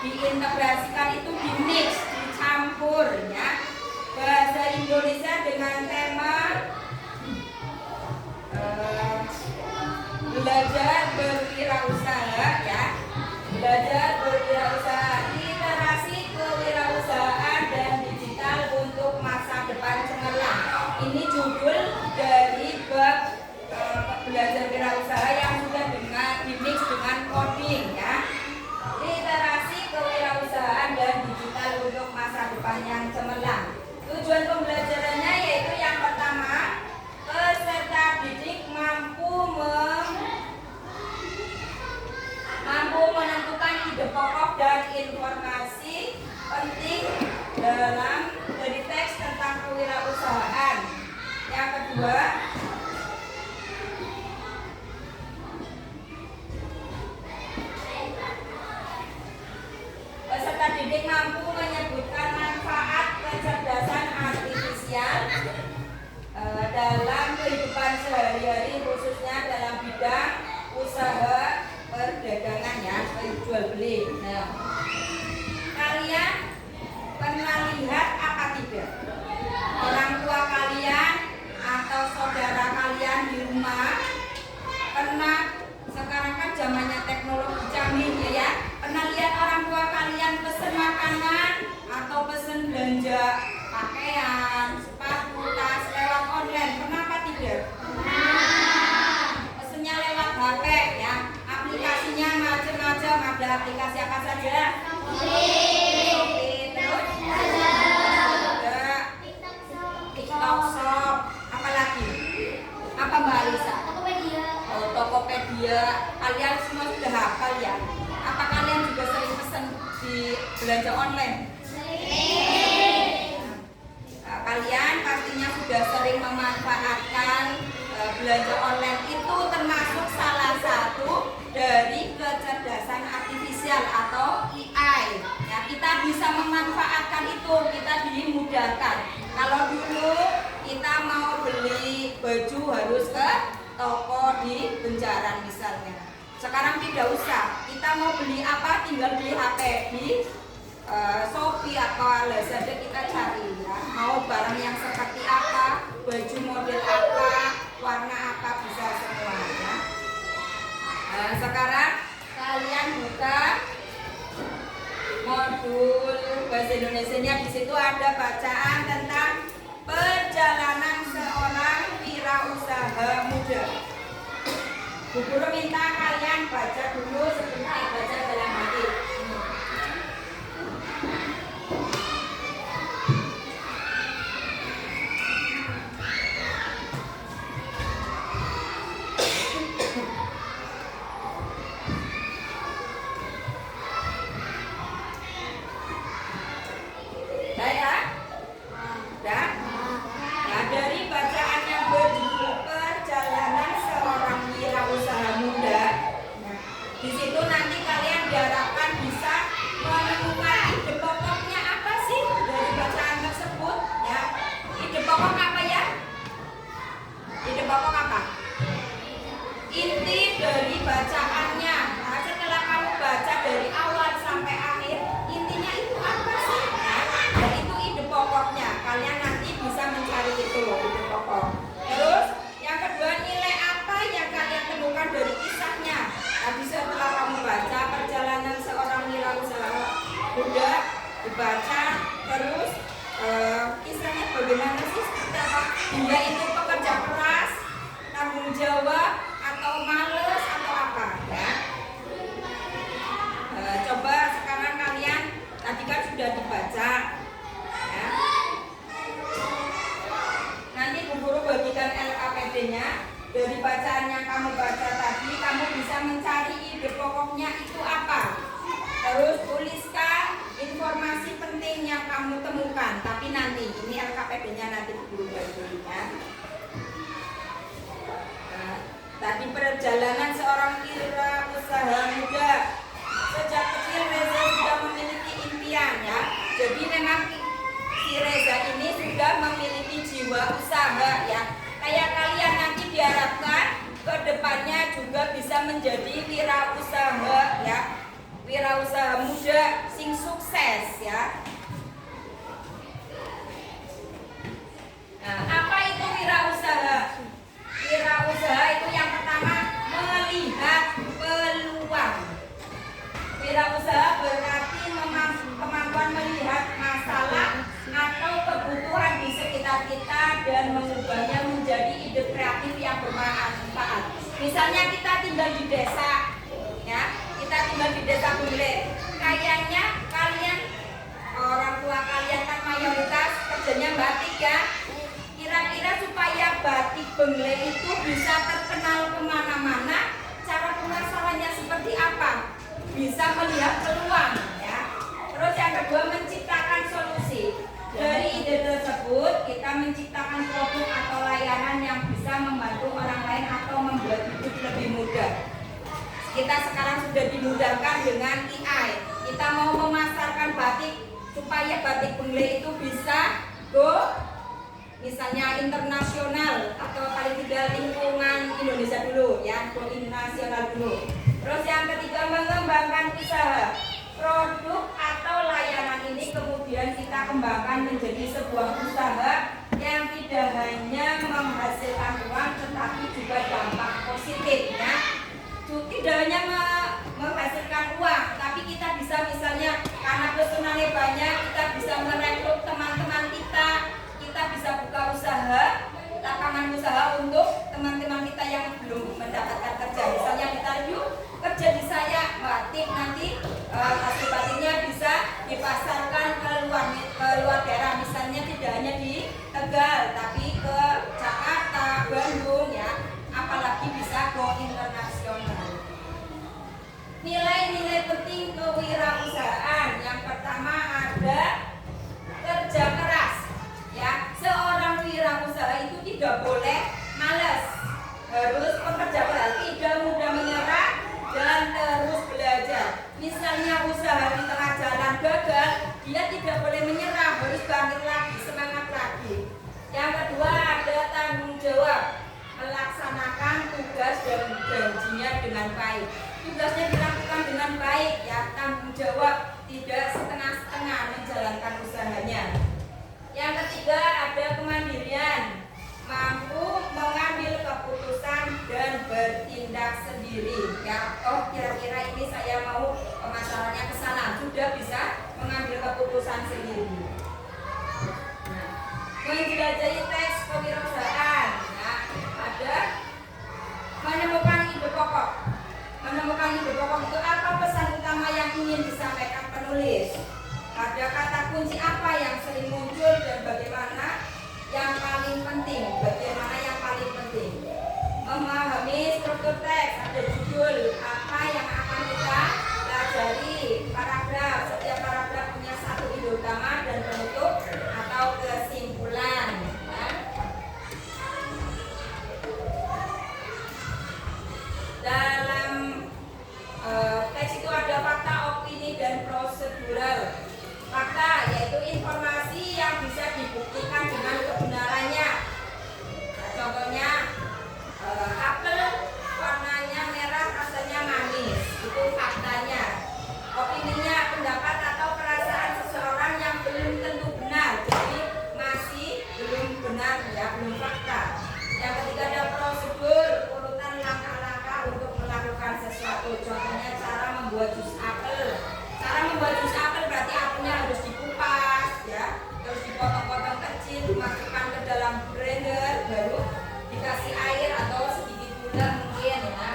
Diintegrasikan itu di mix, dicampur ya. Bahasa Indonesia dengan tema belajar berwirausaha ya. Belajar berwirausaha, literasi kewirausahaan dan digital untuk masa depan cemerlang. Ini judul dari bab belajar wirausaha yang sudah di mix dengan coding ya. Literasi kewirausahaan dan digital untuk masa depan yang cemerlang. Tujuan pembelajarannya yaitu yang pertama, peserta didik mampu menentukan ide pokok dan informasi penting dari teks tentang kewirausahaan. Yang kedua, peserta didik mampu menyebutkan manfaat kecerdasan artifisial dalam kehidupan sehari-hari, khususnya dalam bidang usaha perdagangan ya, jual beli. Nah, kalian pernah lihat apa tidak? Orang tua kalian atau saudara kalian di rumah pernah, sekarang kan zamannya teknologi canggih ya, pernah lihat orang tua kalian pesen makanan atau pesen belanja pakaian, sepatu, tas lewat online, pernah apa tidak? Pernah. Pesennya lewat HP ya, aplikasinya macam-macam, ada aplikasi apa saja? Shopee, terus ada TikTok Shop, apa lagi? Apa Mbak Alisa? Tokopedia. Kalian semua sudah hafal ya? Apa kalian juga sering pesan di belanja online? Nah, kalian pastinya sudah sering memanfaatkan belanja online. Itu termasuk salah satu dari kecerdasan artifisial atau AI ya, kita bisa memanfaatkan itu, kita dimudahkan. Kalau dulu kita mau beli baju harus ke toko di Benjaran misalnya, sekarang tidak usah. Kita mau beli apa tinggal di HP, di Shopee atau Lazada kita cari ya, mau barang yang seperti apa, baju model apa, warna apa, bisa semua ya. Sekarang kalian buka modul bahasa Indonesianya, di situ ada bacaan tentang perjalanan seorang wirausaha muda. Bu Guru minta kalian baca pokok apa ya? Ide pokok apa? Inti dari bacaannya. Nah, setelah kamu baca dari awal sampai akhir, intinya itu apa sih? Nah, itu ide pokoknya. Kalian nanti bisa mencari itu ide pokok. Terus yang kedua, nilai apa yang kalian temukan dari kisahnya? Tadi setelah kamu baca perjalanan seorang wirausaha muda, dibaca terus kisahnya bagaimana sih, seperti apa? Dia itu pekerja keras, tanggung jawab, atau males atau apa ya? Coba sekarang kalian tadi kan sudah dibaca ya. Nanti Bu Guru bagikan LKPD-nya. Dari bacaan yang kamu baca tadi, kamu bisa mencari ide pokoknya itu apa. Terus tuliskan informasi penting yang kamu temukan. Tapi nanti ini LKPD-nya nanti Bu Guru bagikan. Tadi perjalanan seorang wirausaha muda. Sejak kecil Reza sudah memiliki impian ya. Jadi memang si Reza ini sudah memiliki jiwa usaha ya. Kayak kalian nanti diharapkan ke depannya juga bisa menjadi wirausaha ya. Wirausaha muda sing sukses ya. Nah, apa itu wirausaha? Wirausaha itu yang pertama melihat peluang. Wirausaha berarti kemampuan melihat masalah atau kebutuhan di sekitar kita dan mengubahnya menjadi ide kreatif yang bermanfaat. Misalnya kita tinggal di desa, ya, kita tinggal di desa Bule. Kayaknya kalian orang tua kalian kan mayoritas kerjanya batik ya. Kira-kira supaya batik Bengle itu bisa terkenal kemana-mana, cara pemasarannya seperti apa? Bisa melihat peluang ya. Terus yang kedua, menciptakan solusi. Dari ide tersebut kita menciptakan produk atau layanan yang bisa membantu orang lain atau membuat hidup lebih mudah. Kita sekarang sudah dimudahkan dengan AI. Kita mau memasarkan batik supaya batik Bengle itu bisa go misalnya internasional atau paling tidak lingkungan Indonesia dulu ya, go internasional dulu. Terus yang ketiga, mengembangkan usaha. Produk atau layanan ini kemudian kita kembangkan menjadi sebuah usaha yang tidak hanya menghasilkan uang tetapi juga dampak positif ya. Tidak hanya menghasilkan uang, tapi kita bisa misalnya karena personalnya banyak, kita bisa merekrut teman-teman kita bisa buka usaha, lapangan usaha untuk teman-teman kita yang belum mendapatkan kerja. Misalnya kita yuk kerja di saya batik, nanti hasil batiknya bisa dipasarkan ke luar daerah, misalnya tidak hanya di Tegal tapi ke Jakarta, Bandung ya, apalagi bisa go internasional. Nilai-nilai penting kewirausahaan. Yang pertama ada kerja keras ya. Seorang wirausaha itu tidak boleh malas, harus bekerja keras, tidak mudah menyerah dan terus belajar. Misalnya usaha di tengah jalan gagal, dia tidak boleh menyerah, harus bangkit lagi, semangat lagi. Yang kedua ada tanggung jawab, melaksanakan tugas dan janjinya dengan baik. Tugasnya dilakukan dengan baik ya, tanggung jawab, tidak setengah-setengah menjalankan usahanya. Yang ketiga ada kemandirian, mampu mengambil keputusan dan bertindak sendiri ya. Oh kira-kira ini saya mau pemasarannya ke sana, sudah bisa mengambil keputusan sendiri. Nah, menjelajahi teks kewirausahaan ya, ada menemukan ide pokok. Menemukan ide pokok itu apa pesan utama yang ingin disampaikan penulis? Ada kata kunci apa yang sering muncul dan bagaimana yang paling penting? Bagaimana yang paling penting? Memahami struktur teks, ada judul apa yang akan kita pelajari, paragraf, setiap paragraf punya satu ide utama dan penutup atau kesimpulan ya. Dalam teks itu ada fakta, opini, dan prosedural. Fakta yaitu informasi yang bisa dibuktikan dengan kebenarannya Contohnya cara membuat jus apel. Cara membuat jus apel berarti apelnya harus dikupas ya, terus dipotong-potong kecil, dimasukkan ke dalam blender, baru dikasih air atau sedikit gula mungkin ya.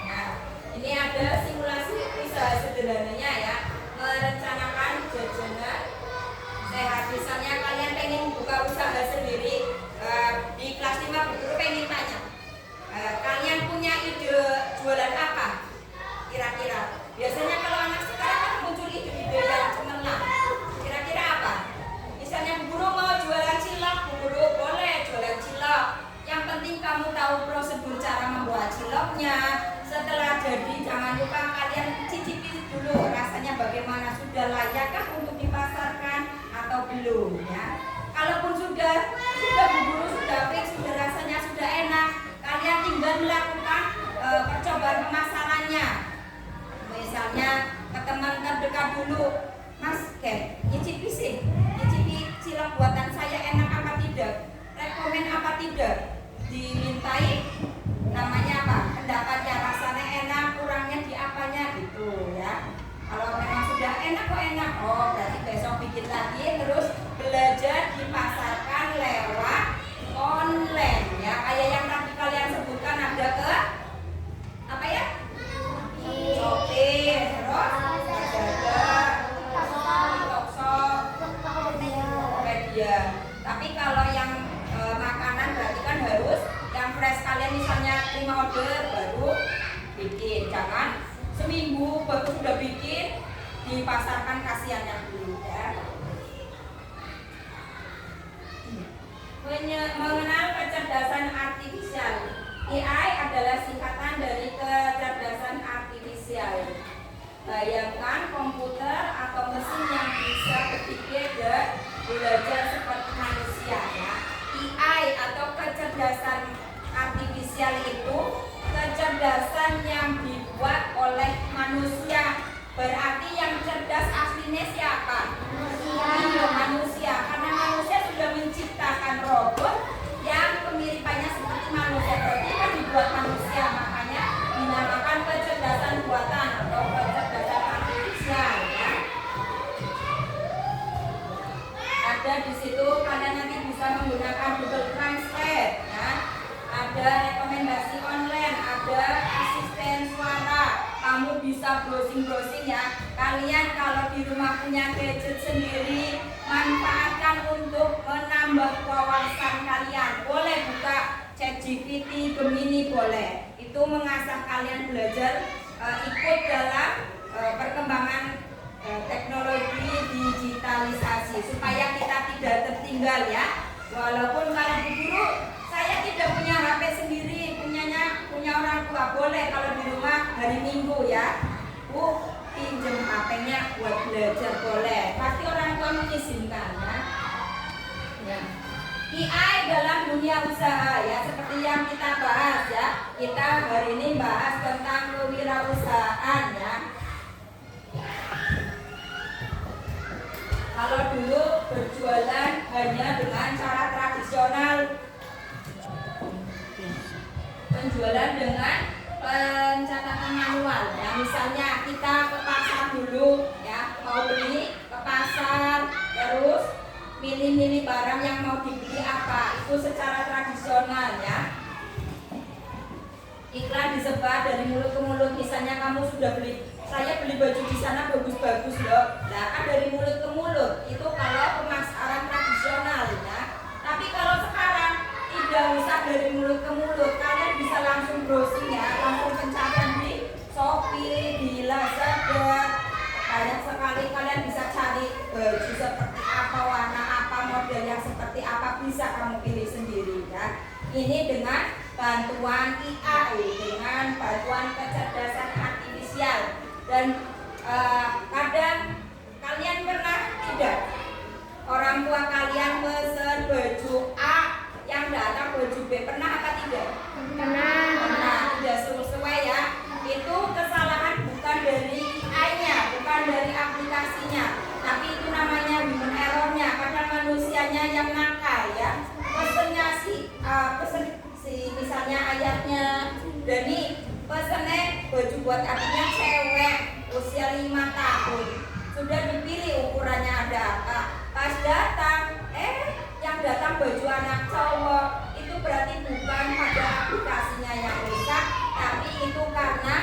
Nah, ini ada simulasi usaha sederhananya ya, merencanakan jajanan sehat. Misalnya kalian pengen buka usaha sendiri, di kelas 5 Bu Guru pengen tanya, kalian punya ide jualan apa kira-kira? Biasanya kalau anak sekarang kan muncul ide-ide yang cemerlang. Kira-kira apa? Misalnya Bu Guru mau jualan cilok, Bu Guru boleh jualan cilok. Yang penting kamu tahu prosedur cara membuat ciloknya. Setelah jadi jangan lupa kalian cicipi dulu rasanya bagaimana, sudah layakkah untuk dipasarkan atau belum ya. Kalaupun sudah Bu Guru sudah fix, sudah rasanya sudah enak, kalian tinggal melakukan percobaan pemasarannya. Misalnya ke teman terdekat dulu, Mas, nyicipi sih, nyicipi cilok buatan saya enak apa tidak, rekomen apa tidak, dimintai namanya apa, pendapatnya, rasanya enak, kurangnya di apanya gitu ya. Kalau memang sudah enak kok enak, oh berarti besok bikin lagi, terus belajar dipasarkan lewat online ya, kayak yang tadi kalian sebutkan ada ke apa ya, Shopee, terus Tokopedia. Tapi kalau yang makanan berarti kan harus yang fresh, kalian misalnya terima order baru bikin, jangan seminggu baru sudah bikin dipasarkan, kasihannya dulu ya. Mengenal kecerdasan artifisial. AI adalah singkatan dari kecerdasan artifisial. Bayangkan komputer atau mesin yang bisa berpikir dan belajar seperti manusia ya. AI atau kecerdasan artifisial itu kecerdasan yang dibuat oleh manusia. Berarti yang cerdas aslinya siapa? Manusia. Manusia. Karena manusia sudah menciptakan robot yang kemiripannya seperti manusia, berarti kan dibuat manusia, makanya dinamakan kecerdasan buatan atau kecerdasan artifisial ya. Ada di situ kalian nanti bisa menggunakan Google Translate ya. Ada rekomendasi online, ada asisten suara. Kamu bisa browsing ya. Kalian kalau di rumah punya gadget sendiri, manfaatkan untuk menambah wawasan kalian. Boleh buka ChatGPT, Gemini boleh. Itu mengasah kalian belajar, ikut dalam perkembangan teknologi digitalisasi supaya kita tidak tertinggal ya. Walaupun kalau Bu Guru saya tidak punya HP sendiri, punya orang tua, boleh kalau di rumah hari Minggu ya, Bu pinjem HP-nya buat belajar boleh, pasti orang tua mengizinkan ya. AI dalam dunia usaha ya, seperti yang kita bahas ya. Kita hari ini bahas tentang kewirausahaan ya. Kalau dulu berjualan hanya dengan cara tradisional, penjualan dengan pencatatan manual ya. Misalnya kita ke pasar dulu ya, mau beli ke pasar, terus milih-milih barang yang mau dibeli apa, itu secara tradisional ya. Iklan disebar dari mulut ke mulut. Misalnya kamu sudah beli, saya beli baju di sana bagus-bagus loh, nah kan dari mulut ke mulut. Itu kalau pemasaran tradisional ya. Tapi kalau sekarang tidak usah dari mulut ke mulut, kalian bisa langsung browsing ya, langsung pencarian di Shopee, di Lazada. Banyak sekali kalian bisa cari baju seperti apa, warna apa, model yang seperti apa, bisa kamu pilih sendiri ya. Ini dengan bantuan AI, dengan bantuan kecerdasan artifisial. Dan kadang kalian pernah tidak orang tua kalian pesen baju A yang datang baju B, pernah apa tidak? Pernah, tidak sesuai ya. Itu kesalahan bukan dari AI-nya, bukan dari aplikasinya, tapi itu namanya human error-nya. Kadang manusianya yang nakal ya. Pesennya pesen misalnya ayatnya Dani, pesen baju buat adiknya cewek usia 5 tahun. Sudah dipilih ukurannya ada apa. Pas datang, yang datang baju anak cowok. Itu berarti bukan pada aplikasinya yang rusak, tapi itu karena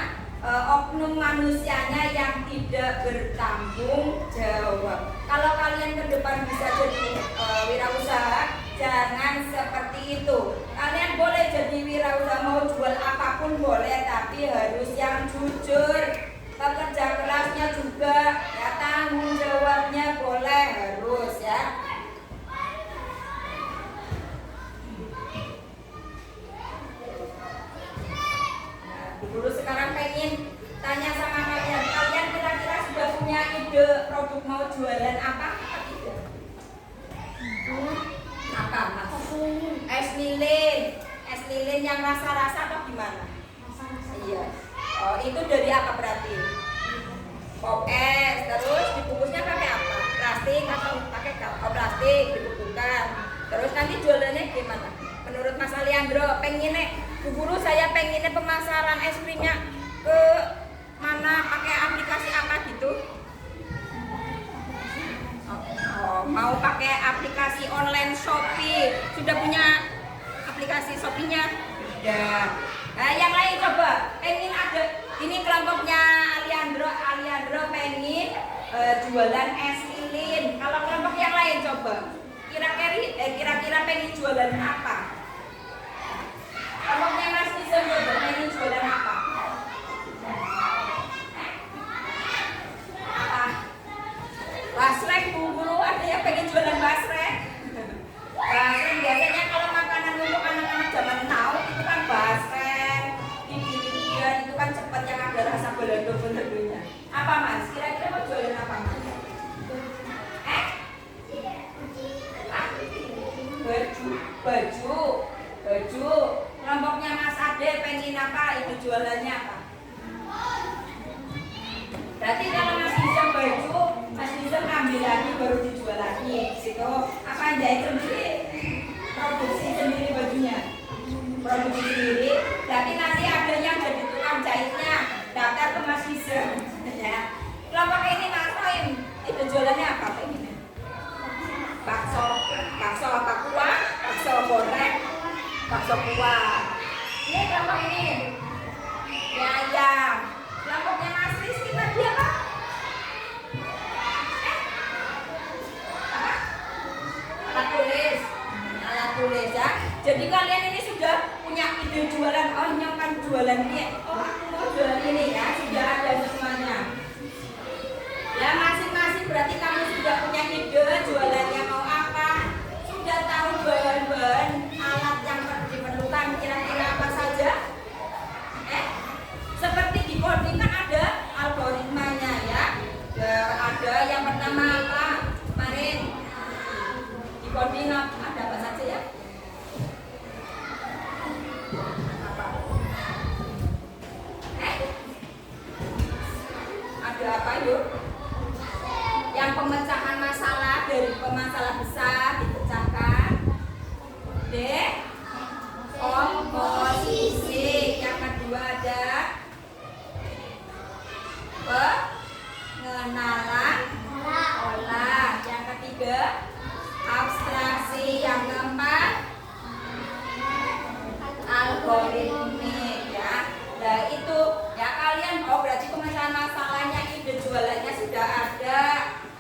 oknum manusianya yang tidak bertanggung jawab. Kalau kalian ke depan bisa jadi wirausaha, jangan seperti itu. Kalian boleh jadi wirausaha, mau jual apapun boleh, tapi harus yang jujur. Pekerja kerasnya juga, ya tanggung jawabnya boleh, harus ya. Guru sekarang pengen tanya sama kalian, kalian kira-kira sudah punya ide produk mau jualan apa? Apa mas? Es lilin yang rasa-rasa atau gimana? Iya. Oh, itu dari apa berarti? Pop es. Terus dibungkusnya pakai apa? Plastik atau pakai plastik dibungkuskan. Terus nanti jualannya gimana? Menurut Mas Aliandro, pengennya Bu Guru, saya pengennya pemasaran es krimnya ke mana, pakai aplikasi apa gitu? Oh, mau pakai aplikasi online Shopee. Sudah punya aplikasi Shopee-nya? Sudah. Nah, yang lain coba, pengen ada, ini kelompoknya Aliandro pengen jualan es lilin. Kalau kelompok yang lain coba, kira-kira pengen jualan apa? Kelompoknya Mas Nizam coba pengen jualan apa? Apa? Basrek, Bu Guru, ada yang pengen jualan basrek? Basrek biasanya kalau makanan untuk anak-anak zaman now itu kan basrek, itu kan cepat, yang ada rasa balado-baladonya. Apa Mas? Kira-kira mau jualan apa Mas? Baju. Kelompoknya Mas Ade pengen apa? Itu jualannya apa? Berarti kalau Mas Nizam baju, Mas Nizam ambil lagi baru dijual lagi. Situ apa jahit sendiri? Produksi sendiri bajunya. Produksi sendiri. Berarti nanti ada yang jadi tukang jahitnya, daftar ke Mas Nizam. Ya. Kelompok ini Mas Roim, itu jualannya apa pengen? Bakso apa kuah? Bakso goreng, bakso kuah. Ini kelompok ini ya ayam. Kelompoknya Mas Rizky tadi apa? Alat tulis ya. Jadi kalian ini sudah punya ide jualan. Oh ini kan jualan ini. Oh aku mau jualan ini ya. Sudah ada semuanya. Ya masing-masing berarti kamu sudah punya ide jualannya mau apa. Sudah tahu bahan-bahan alat yang diperlukan kira-kira apa saja. Seperti di coding kan ada algoritmanya ya. Ada yang pertama apa? Kemarin di coding ada apa saja ya? Apa? Ada apa yuk? Yang pemecahan masalah dari masalah besar dipecahkan. D. Komposisi. Yang kedua ada pengenalan olah. Yang ketiga abstraksi. Yang keempat algoritmik ya. Nah itu ya kalian, oh berarti pemecahan masalahnya, ide jualannya sudah ada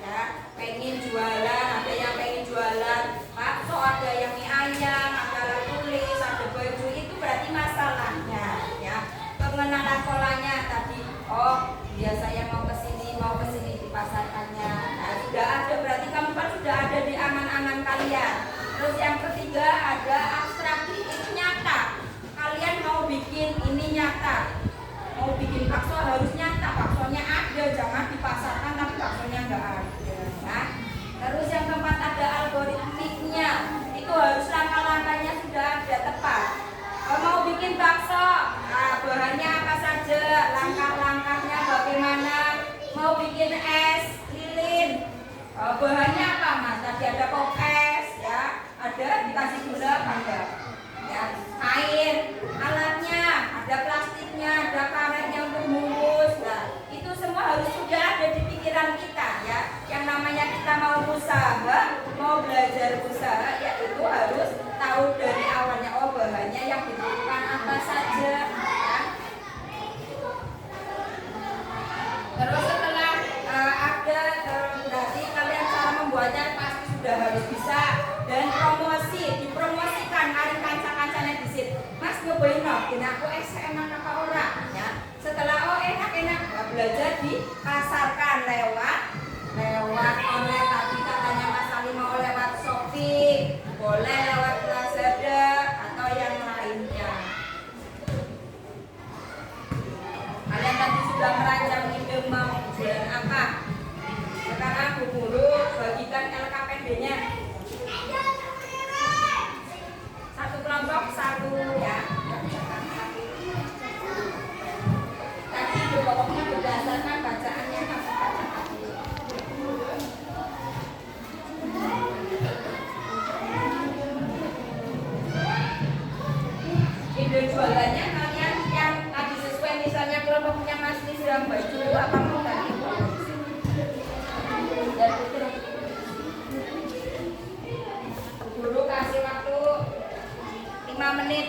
ya. Pengen jualan, ada yang pengen jualan bakso, ada yang mie ayam, ada alat tulis, ada baju, itu berarti masalahnya ya. Pengenalan polanya tadi, oh biasa yang mau kesini dipasarkannya. Nah sudah ada, berarti kamu kan sudah ada di angan-angan kalian. Terus yang ketiga ada abstraksi, itu nyata. Kalian mau bikin ini nyata, mau bikin bakso harus nyata, baksonya ada, jangan dipasarkan tapi baksonya nggak ada ya. Terus yang keempat ada algoritmiknya, itu harus langkah-langkahnya sudah ada tepat. Kalau mau bikin bakso, nah, bahannya apa saja, langkah-langkahnya bagaimana. Mau bikin es lilin, bahannya apa Mas? Tadi ada pop es ya, ada dikasih gula apa enggak? Ya, air, alatnya, ada plastiknya, ada karetnya untuk Terus setelah ada berarti kalian cara membuatnya pasti sudah harus bisa, dan dipromosikan kali kanca-kancane disit. Mas nyobain no, aku enak apa ora ya. Setelah enak belajar dipasarkan lewat online tadi katanya Mas Ali mau lewat Shopee, boleh lewat Lazada atau yang lainnya. Kalian tadi sudah merancang ide mau jualan apa. Sekarang Bu Guru bagikan LKPD-nya. Satu kelompok satu ya. Tadi pokoknya berdasarkan bacaannya kamu bacakan. Ide jualannya kalian yang tadi sesuai, misalnya kelompoknya Mas Nisram baju apa mau ganti dan guru kasih waktu 5 menit.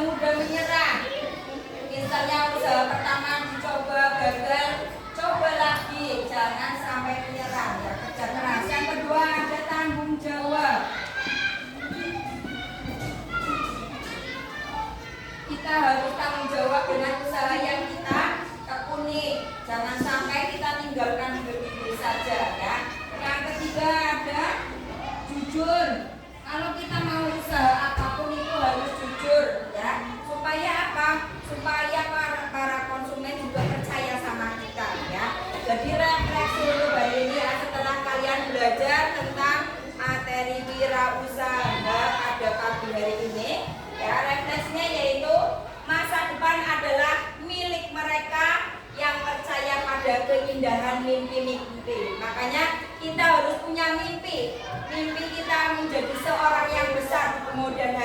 mudah menyerah. Misalnya usaha pertama dicoba gagal, coba lagi, jangan sampai menyerah ya, kerja keras. Yang kedua ada tanggung jawab. Kita harus tanggung jawab dengan usaha yang kita tekuni. Jangan sampai kita tinggalkan begitu saja ya. Yang ketiga ada jujur. Kalau kita mau usaha apapun itu harus jujur ya. Supaya apa? Supaya para konsumen juga percaya sama kita ya. Jadi refleksi dulu hari ini ya, setelah kalian belajar tentang materi wirausaha pada pagi hari ini ya, refleksinya yaitu masa depan adalah milik mereka yang percaya pada keindahan mimpi-mimpi. Makanya kita harus punya mimpi. Mimpi kita menjadi seorang yang besar di kemudian hari.